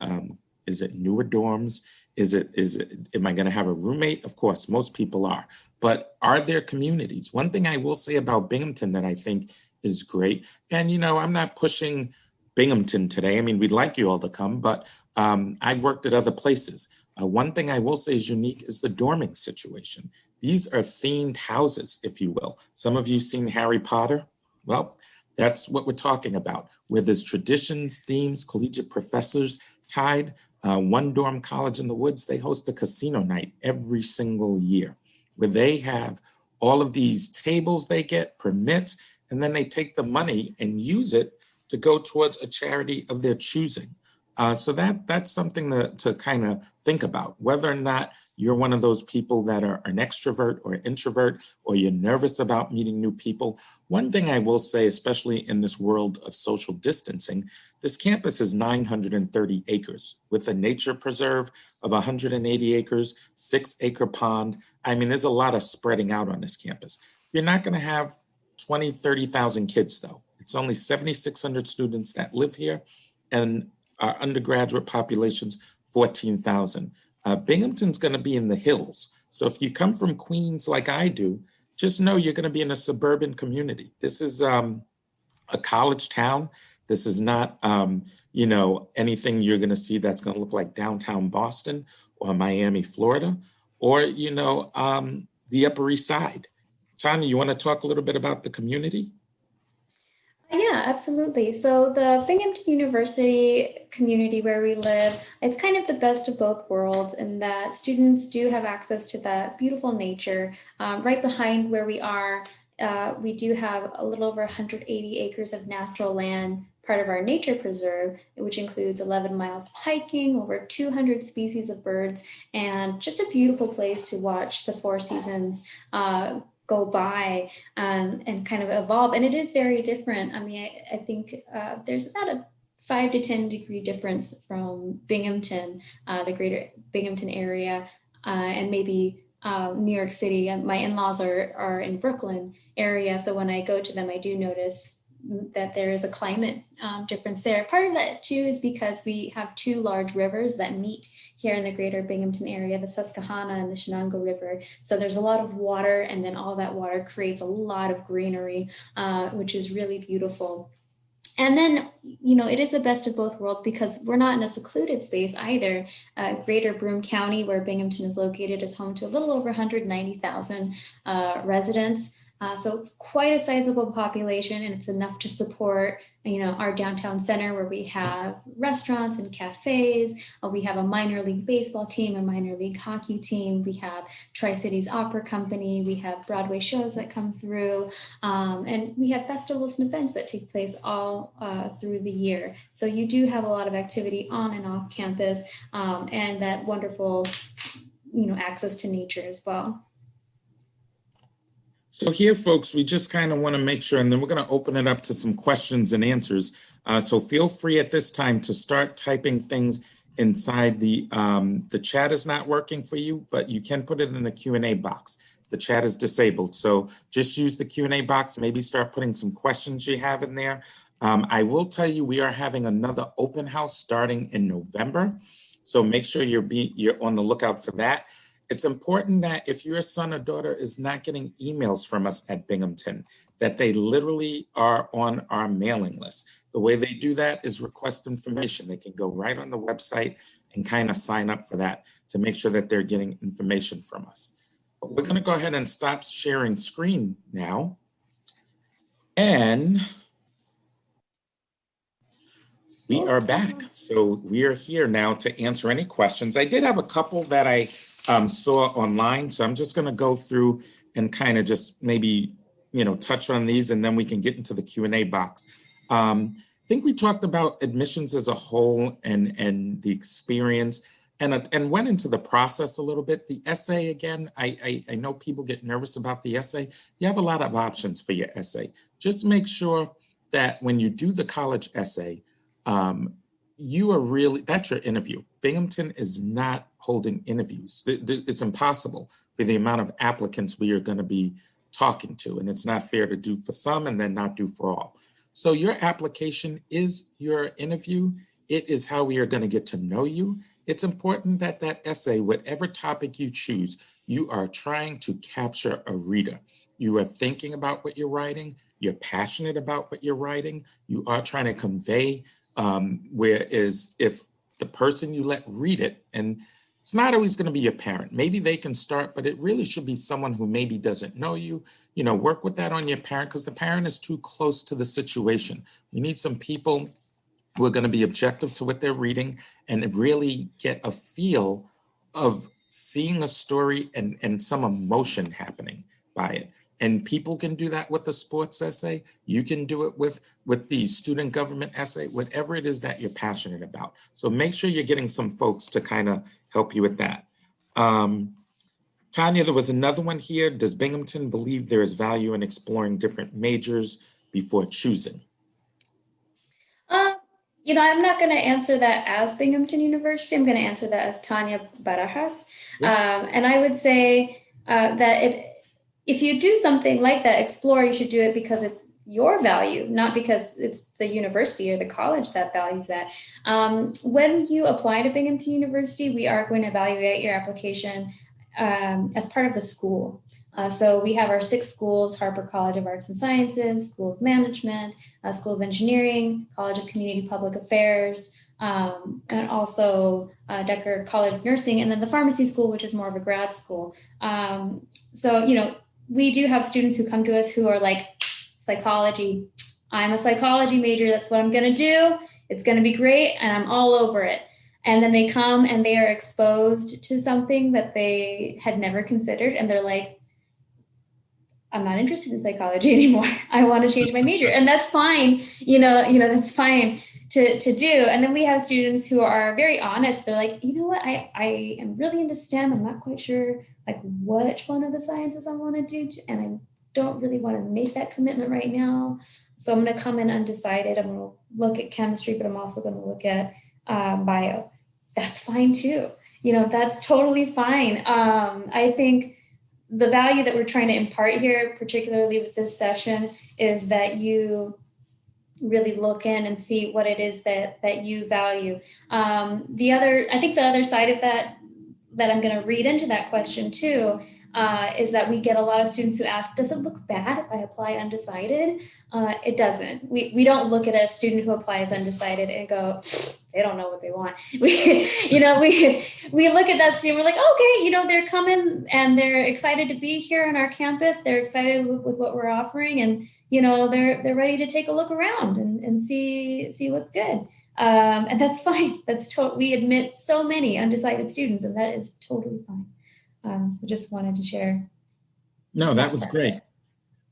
S1: is it newer dorms? Am I going to have a roommate? Of course, most people are. But are there communities? One thing I will say about Binghamton that I think is great, and I'm not pushing Binghamton today. I mean, we'd like you all to come, but I've worked at other places. One thing I will say is unique is the dorming situation. These are themed houses, if you will. Some of you seen Harry Potter. Well, that's what we're talking about, where there's traditions, themes, collegiate professors tied. One dorm college in the woods, they host a casino night every single year, where they have all of these tables they get, permits, and then they take the money and use it to go towards a charity of their choosing. So that's something to kind of think about, whether or not you're one of those people that are an extrovert or introvert, or you're nervous about meeting new people. One thing I will say, especially in this world of social distancing, this campus is 930 acres with a nature preserve of 180 acres, 6-acre pond. I mean, there's a lot of spreading out on this campus. You're not going to have 20, 30,000 kids though. It's only 7,600 students that live here, and our undergraduate population's 14,000. Binghamton's going to be in the hills. So if you come from Queens like I do, just know you're going to be in a suburban community. This is a college town. This is not, anything you're going to see that's going to look like downtown Boston or Miami, Florida, or, the Upper East Side. Tanya, you want to talk a little bit about the community?
S2: Yeah, absolutely. So the Binghamton University community where we live, it's kind of the best of both worlds in that students do have access to that beautiful nature. Right behind where we are, we do have a little over 180 acres of natural land, part of our nature preserve, which includes 11 miles of hiking, over 200 species of birds, and just a beautiful place to watch the four seasons go by and kind of evolve. And it is very different. I mean, I think there's about a 5 to 10 degree difference from Binghamton, the greater Binghamton area, and maybe New York City. My in-laws are in Brooklyn area. So when I go to them, I do notice that there is a climate difference there. Part of that too is because we have two large rivers that meet here in the greater Binghamton area, the Susquehanna and the Shenango River. So there's a lot of water, and then all that water creates a lot of greenery, which is really beautiful. And then, it is the best of both worlds because we're not in a secluded space either. Greater Broome County, where Binghamton is located, is home to a little over 190,000 residents. So it's quite a sizable population, and it's enough to support, our downtown center where we have restaurants and cafes. We have a minor league baseball team, a minor league hockey team. We have Tri-Cities Opera Company. We have Broadway shows that come through, and we have festivals and events that take place all through the year. So you do have a lot of activity on and off campus, and that wonderful, access to nature as well.
S1: So here, folks, we just kind of want to make sure, and then we're going to open it up to some questions and answers. So feel free at this time to start typing things inside the chat is not working for you, but you can put it in the Q&A box. The chat is disabled. So just use the Q&A box, maybe start putting some questions you have in there. I will tell you, we are having another open house starting in November. So make sure you're on the lookout for that. It's important that if your son or daughter is not getting emails from us at Binghamton, that they literally are on our mailing list. The way they do that is request information. They can go right on the website and kind of sign up for that to make sure that they're getting information from us. But we're going to go ahead and stop sharing screen now. And we are back. So we are here now to answer any questions. I did have a couple that I saw online. So I'm just going to go through and kind of just maybe, touch on these, and then we can get into the Q&A box. I think we talked about admissions as a whole and the experience. and went into the process a little bit. The essay, again, I know people get nervous about the essay. You have a lot of options for your essay. Just make sure that when you do the college essay, you are really, that's your interview. Binghamton is not holding interviews. It's impossible for the amount of applicants we are going to be talking to, and it's not fair to do for some and then not do for all. So your application is your interview. It is how we are going to get to know you. It's important that that essay, whatever topic you choose, you are trying to capture a reader. You are thinking about what you're writing. You're passionate about what you're writing. You are trying to convey, whereas if the person you let read it, and it's not always going to be your parent. Maybe they can start, but it really should be someone who maybe doesn't know you. You know, work with that on your parent because the parent is too close to the situation. We need some people who are going to be objective to what they're reading and really get a feel of seeing a story and some emotion happening by it. And people can do that with a sports essay. You can do it with the student government essay, whatever it is that you're passionate about. So make sure you're getting some folks to kind of help you with that. Tanya, there was another one here. Does Binghamton believe there is value in exploring different majors before choosing?
S2: You know, I'm not going to answer that as Binghamton University. I'm going to answer that as Tanya Barajas. And I would say that if you do something like that, explore, you should do it because it's your value, not because it's the university or the college that values that. When you apply to Binghamton University, we are going to evaluate your application as part of the school. So we have our 6 schools: Harper College of Arts and Sciences, School of Management, School of Engineering, College of Community Public Affairs, and also Decker College of Nursing, and then the pharmacy school, which is more of a grad school. So, you know, we do have students who come to us who are like, psychology, I'm a psychology major, that's what I'm going to do. It's going to be great, and I'm all over it. And then they come and they are exposed to something that they had never considered, and they're like, I'm not interested in psychology anymore. I want to change my major. And that's fine. That's fine to do. And then we have students who are very honest. They're like, you know what? I am really into STEM. I'm not quite sure like which one of the sciences I want to do. And I don't really want to make that commitment right now. So I'm going to come in undecided. I'm going to look at chemistry, but I'm also going to look at bio. That's fine too. That's totally fine. I think the value that we're trying to impart here, particularly with this session, is that you really look in and see what it is that you value. I think the other side of that I'm going to read into that question too, is that we get a lot of students who ask, does it look bad if I apply undecided? It doesn't. We don't look at a student who applies undecided and go, they don't know what they want. We look at that student, we're like, okay, they're coming and they're excited to be here on our campus. They're excited with what we're offering, and they're ready to take a look around and see what's good. And that's fine. We admit so many undecided students, and that is totally fine. I just wanted to share.
S1: No, that was great.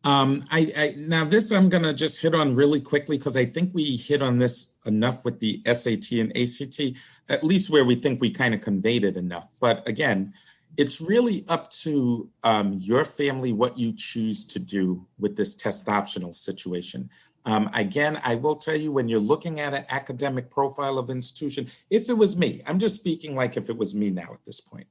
S1: Now this I'm going to just hit on really quickly because I think we hit on this enough with the SAT and ACT, at least where we think we kind of conveyed it enough. But again, it's really up to your family what you choose to do with this test optional situation. Again, I will tell you, when you're looking at an academic profile of institution, if it was me, I'm just speaking like if it was me now at this point.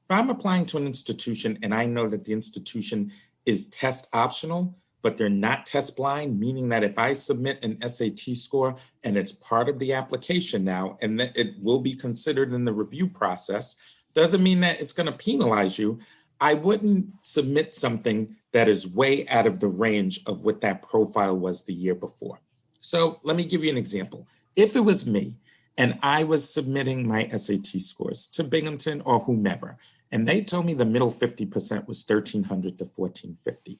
S1: If I'm applying to an institution and I know that the institution is test optional, but they're not test blind, meaning that if I submit an SAT score and it's part of the application now, and that it will be considered in the review process, doesn't mean that it's going to penalize you. I wouldn't submit something that is way out of the range of what that profile was the year before. So let me give you an example. If it was me and I was submitting my SAT scores to Binghamton or whomever, and they told me the middle 50% was 1,300 to 1,450,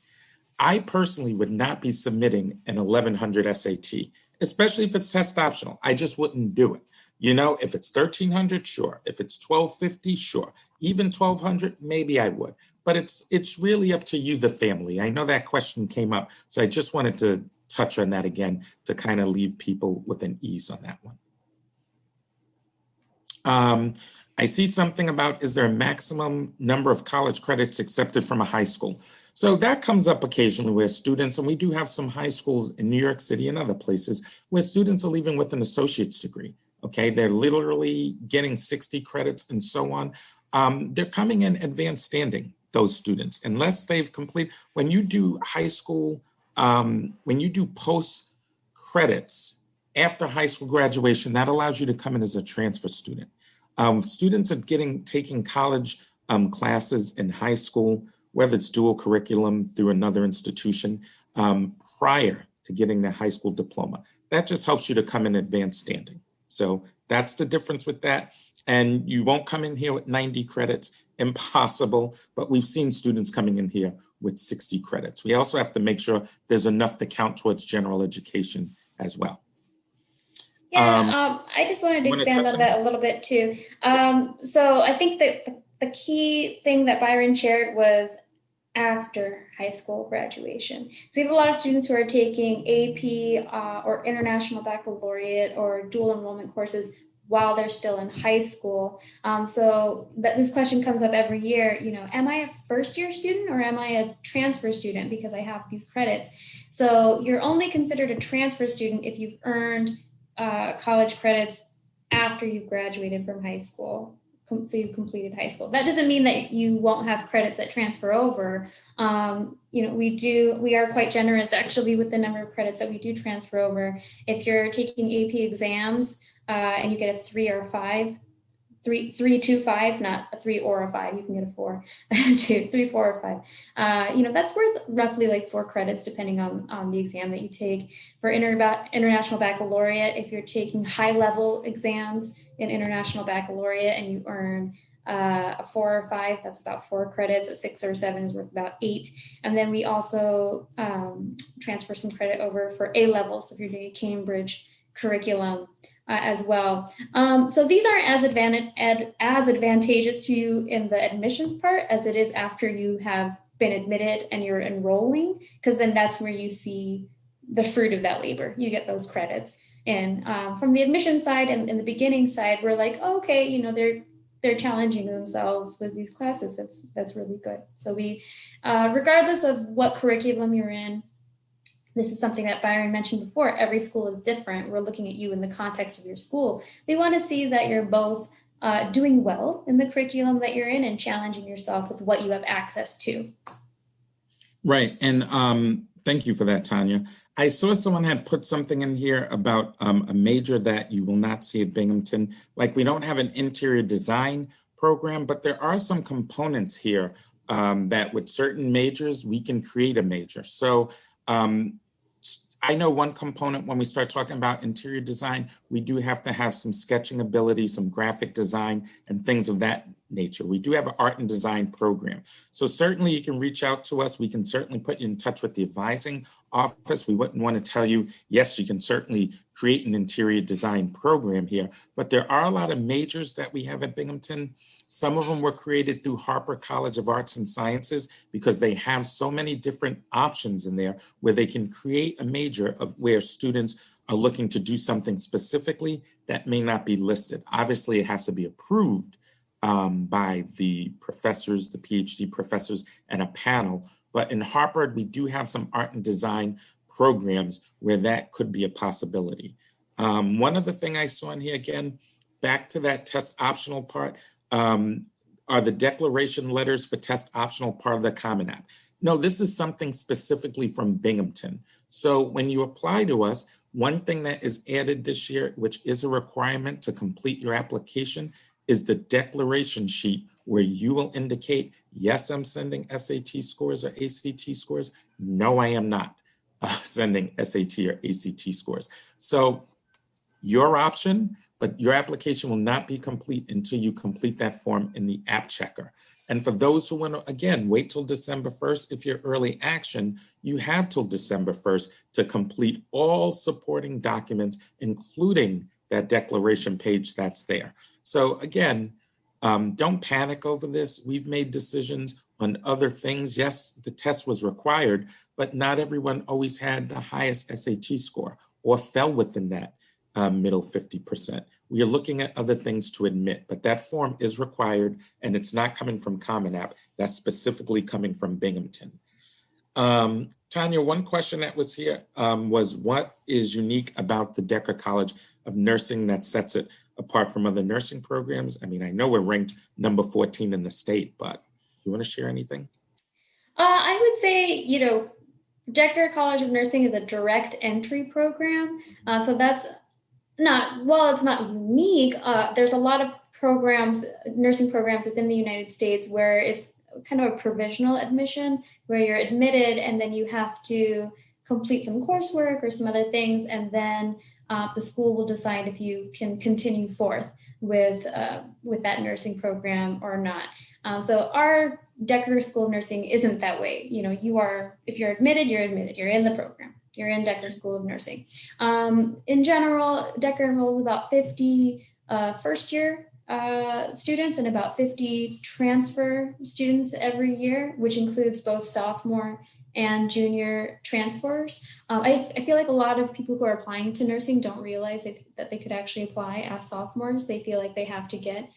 S1: I personally would not be submitting an 1,100 SAT, especially if it's test optional. I just wouldn't do it. If it's 1,300, sure. If it's 1,250, sure. Even 1,200, maybe I would. But it's really up to you, the family. I know that question came up, so I just wanted to touch on that again to kind of leave people with an ease on that one. I see something about, is there a maximum number of college credits accepted from a high school? So that comes up occasionally where students, and we do have some high schools in New York City and other places where students are leaving with an associate's degree. Okay, they're literally getting 60 credits and so on. They're coming in advanced standing, those students, unless they've completed, when you do high school, when you do post credits after high school graduation, that allows you to come in as a transfer student. Students are taking college classes in high school, whether it's dual curriculum through another institution, prior to getting their high school diploma. That just helps you to come in advanced standing. So that's the difference with that. And you won't come in here with 90 credits, impossible, but we've seen students coming in here with 60 credits. We also have to make sure there's enough to count towards general education as well.
S2: Yeah, I just wanted to expand on that a little bit too. So I think that the key thing that Byron shared was after high school graduation. So we have a lot of students who are taking AP or International Baccalaureate or dual enrollment courses while they're still in high school. So this question comes up every year, you know, am I a first year student or am I a transfer student because I have these credits? So you're only considered a transfer student if you've earned college credits after you've graduated from high school. So you've completed high school. That doesn't mean that you won't have credits that transfer over. You know, we are quite generous actually with the number of credits that we do transfer over. If you're taking AP exams and you get a 3 or 5, 3, 2, 5, not a 3 or a 5, you can get a 4, 2, 3, 4, or 5. You know, that's worth roughly like 4 credits depending on the exam that you take. For International Baccalaureate, if you're taking high level exams in International Baccalaureate and you earn a 4 or 5, that's about 4 credits. A 6 or 7 is worth about 8. And then we also transfer some credit over for A levels. So if you're doing a Cambridge curriculum as well. So these aren't as advantageous to you in the admissions part as it is after you have been admitted and you're enrolling, because then that's where you see the fruit of that labor. You get those credits. And from the admission side and the beginning side, we're like, oh, okay, you know, they're challenging themselves with these classes. That's really good. So we, regardless of what curriculum you're in, this is something that Byron mentioned before. Every school is different. We're looking at you in the context of your school. We want to see that you're both doing well in the curriculum that you're in and challenging yourself with what you have access to.
S1: Right. And thank you for that, Tanya. I saw someone had put something in here about a major that you will not see at Binghamton. Like, we don't have an interior design program, but there are some components here that with certain majors, we can create a major. So I know one component when we start talking about interior design, we do have to have some sketching ability, some graphic design, and things of that nature. We do have an art and design program. So certainly you can reach out to us. We can certainly put you in touch with the advising office. We wouldn't want to tell you, yes, you can certainly create an interior design program here, but there are a lot of majors that we have at Binghamton. Some of them were created through Harper College of Arts and Sciences because they have so many different options in there where they can create a major of where students are looking to do something specifically that may not be listed. Obviously, it has to be approved by the professors, the PhD professors, and a panel. But in Harvard, we do have some art and design programs where that could be a possibility. One other thing I saw in here, again, back to that test optional part, are the declaration letters for test optional part of the Common App. No, this is something specifically from Binghamton. So when you apply to us, one thing that is added this year, which is a requirement to complete your application, is the declaration sheet where you will indicate, yes, I'm sending SAT scores or ACT scores. No, I am not sending SAT or ACT scores. So your option, but your application will not be complete until you complete that form in the app checker. And for those who want to, again, wait till December 1st, if you're early action, you have till December 1st to complete all supporting documents, including that declaration page that's there. So again, don't panic over this. We've made decisions on other things. Yes, the test was required, but not everyone always had the highest SAT score or fell within that. middle 50%. We are looking at other things to admit, but that form is required, and it's not coming from Common App. That's specifically coming from Binghamton. Tanya, one question that was here was, what is unique about the Decker College of Nursing that sets it apart from other nursing programs? I mean, I know we're ranked number 14 in the state, but you want to share anything?
S2: I would say, Decker College of Nursing is a direct entry program. So that's not, well, it's not unique. There's a lot of programs, nursing programs within the United States where it's kind of a provisional admission where you're admitted and then you have to complete some coursework or some other things. And then the school will decide if you can continue forth with that nursing program or not. So our Decker School of Nursing isn't that way. If you're admitted, you're admitted, you're in the program. You're in Decker School of Nursing. In general, Decker enrolls about 50 first year students and about 50 transfer students every year, which includes both sophomore and junior transfers. I feel like a lot of people who are applying to nursing don't realize that they could actually apply as sophomores. They feel like they have to get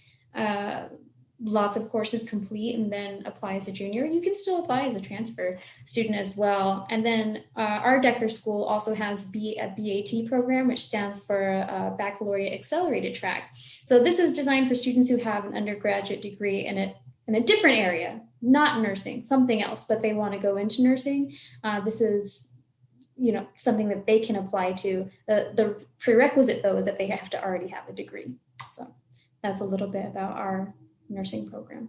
S2: lots of courses complete and then apply as a junior. You can still apply as a transfer student as well. And then our Decker School also has a BAT program, which stands for Baccalaureate Accelerated Track. So this is designed for students who have an undergraduate degree in a different area, not nursing, something else, but they want to go into nursing. This is something that they can apply to. The prerequisite, though, is that they have to already have a degree. So that's a little bit about our nursing program.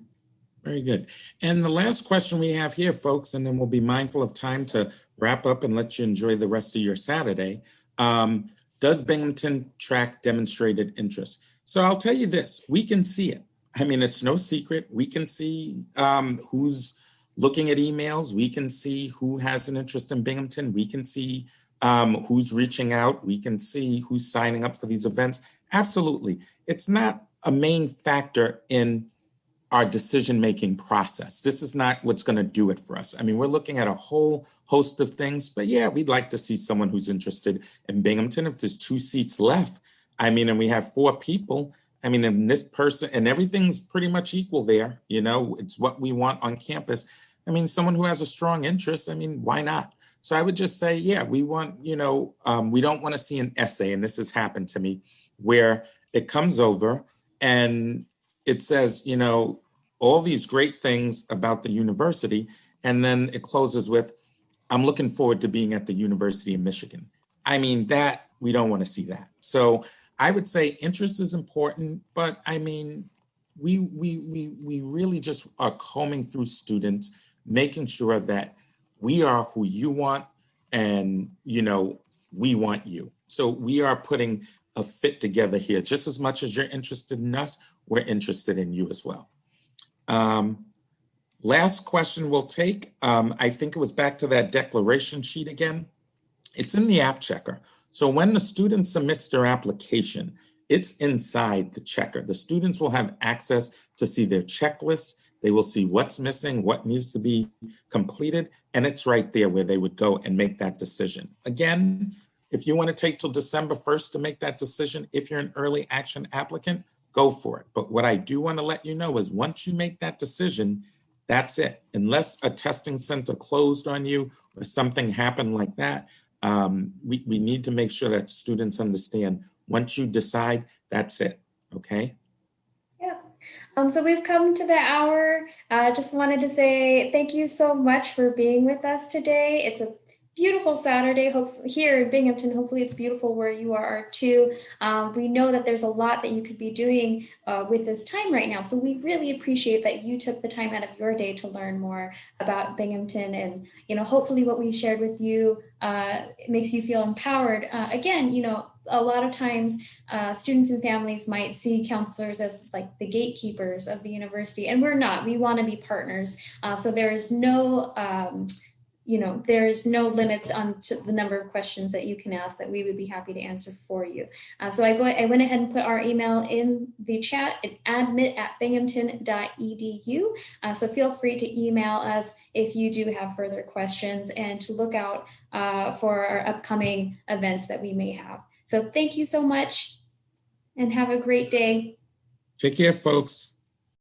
S1: Very good. And the last question we have here, folks, and then we'll be mindful of time to wrap up and let you enjoy the rest of your Saturday. Does Binghamton track demonstrated interest? So I'll tell you this, we can see it. I mean, it's no secret. We can see who's looking at emails. We can see who has an interest in Binghamton. We can see who's reaching out. We can see who's signing up for these events. Absolutely. It's not a main factor in our decision-making process. This is not what's going to do it for us. I mean, we're looking at a whole host of things, but yeah, we'd like to see someone who's interested in Binghamton. If there's 2 seats left, I mean, and we have 4 people, I mean, and this person, and everything's pretty much equal there, it's what we want on campus. I mean, someone who has a strong interest, I mean, why not? So I would just say, yeah, we want, we don't want to see an essay, and this has happened to me, where it comes over and it says, all these great things about the university, and then it closes with, I'm looking forward to being at the University of Michigan. I mean, that, we don't want to see that. So I would say interest is important, but I mean, we really just are combing through students, making sure that we are who you want and, we want you. So we are putting a fit together here. Just as much as you're interested in us, we're interested in you as well. Last question we'll take. I think it was back to that declaration sheet again. It's in the app checker. So when the student submits their application, it's inside the checker. The students will have access to see their checklists. They will see what's missing, what needs to be completed, and it's right there where they would go and make that decision. Again, if you want to take till December 1st to make that decision, if you're an early action applicant, go for it. But what I do want to let you know is once you make that decision, that's it. Unless a testing center closed on you or something happened like that, we need to make sure that students understand once you decide, that's it, okay?
S2: Yeah. So we've come to the hour. Just wanted to say thank you so much for being with us today. It's a beautiful Saturday here in Binghamton. Hopefully it's beautiful where you are too. We know that there's a lot that you could be doing with this time right now. So we really appreciate that you took the time out of your day to learn more about Binghamton, and hopefully what we shared with you makes you feel empowered. Again, a lot of times students and families might see counselors as like the gatekeepers of the university, and we're not. We want to be partners. So there is no there's no limits on to the number of questions that you can ask that we would be happy to answer for you. So I went ahead and put our email in the chat at admit@binghamton.edu. So feel free to email us if you do have further questions, and to look out for our upcoming events that we may have. So thank you so much and have a great day.
S1: Take care, folks.